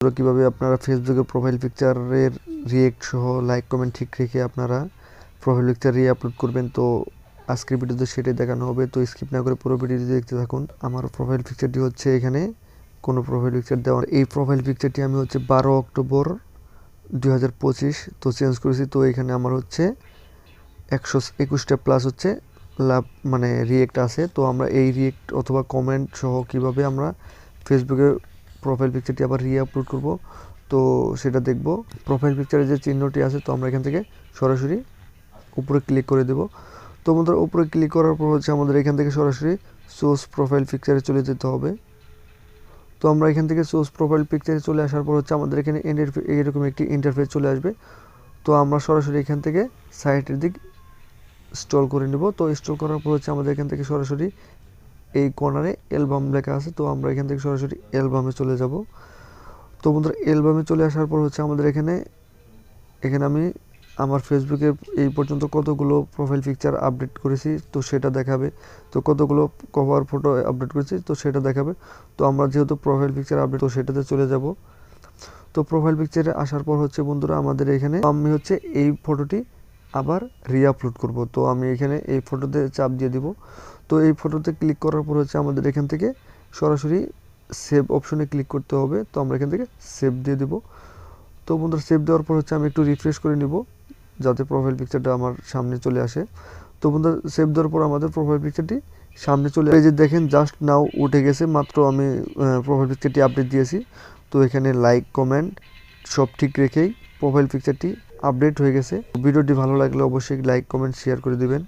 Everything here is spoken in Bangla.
কিভাবে আপনারা ফেসবুকে প্রোফাইল পিকচারের রিয়েক্ট সহ লাইক কমেন্ট ঠিক রেখে আপনারা প্রোফাইল পিকচার আপলোড করবেন। তো আজকের ভিডিওতে সেটাই দেখানো হবে, তো স্কিপ না করে পুরো ভিডিওটি দেখতে থাকুন। আমার প্রোফাইল পিকচারটি হচ্ছে এখানে কোনো প্রোফাইল পিকচার দেওয়া, এই প্রোফাইল পিকচারটি আমি হচ্ছে 12 অক্টোবর 2025 তো চেঞ্জ করেছি। তো এখানে আমার হচ্ছে 121টা প্লাস হচ্ছে লাভ মানে রিয়েক্ট আছে। তো আমরা এই রিয়েক্ট অথবা কমেন্ট সহ কিভাবে আমরা ফেসবুকে প্রোফাইল পিকচারটি আবার আপলোড করব, তো সেটা দেখব। প্রোফাইল পিকচারে যে চিহ্নটি আছে, তো আমরা এখান থেকে সরাসরি উপরে ক্লিক করে দেব। তো আমাদের উপরে ক্লিক করার পর হচ্ছে আমাদের এখান থেকে সরাসরি সোর্স প্রোফাইল পিকচারে চলে যেতে হবে। তো আমরা এখান থেকে সোর্স প্রোফাইল পিকচারে চলে আসার পর হচ্ছে আমাদের এখানে এরকম একটি ইন্টারফেস চলে আসবে। তো আমরা সরাসরি এখান থেকে সাইটের দিক স্ক্রল করে নেব। তো স্ক্রল করার পর হচ্ছে আমাদের এখান থেকে সরাসরি এই কর্নারে অ্যালবাম লেখা আছে, তো আমরা এখান থেকে সরাসরি অ্যালবামে চলে যাব। তো বন্ধুরা অ্যালবামে চলে আসার পর হচ্ছে আমাদের এখানে আমি আমার ফেসবুকে এই পর্যন্ত কতগুলো প্রোফাইল পিকচার আপডেট করেছি তো সেটা দেখাবে, তো কতগুলো কভার ফটো আপডেট করেছি তো সেটা দেখাবে। তো আমরা যেহেতু প্রোফাইল পিকচার আপডেট, তো সেটাতে চলে যাব। তো প্রোফাইল পিকচারে আসার পর হচ্ছে বন্ধুরা আমাদের এখানে আমি হচ্ছে এই ফটোটি আবার আপলোড করব। তো আমি এখানে এই ফটোতে চাপ দিয়ে দিব। তো এই ফটোতে ক্লিক করার পর হচ্ছে আমাদের এখান থেকে সরাসরি সেভ অপশনে ক্লিক করতে হবে। তো আমরা এখান থেকে সেভ দিয়ে দেব। তো বন্ধুরা সেভ দেওয়ার পর হচ্ছে আমি একটু রিফ্রেশ করে নিব যাতে প্রোফাইল পিকচারটা আমার সামনে চলে আসে। তো বন্ধুরা সেভ দেওয়ার পর আমাদের প্রোফাইল পিকচারটি সামনে চলে এই যে দেখেন জাস্ট নাও উঠে গেছে, মাত্র আমি প্রোফাইল পিকচারটি আপডেট দিয়েছি। তো এখানে লাইক কমেন্ট সব ঠিক রেখেই প্রোফাইল পিকচারটি আপডেট হয়ে গেছে। ভিডিওটি ভালো লাগলে অবশ্যই লাইক কমেন্ট শেয়ার করে দিবেন।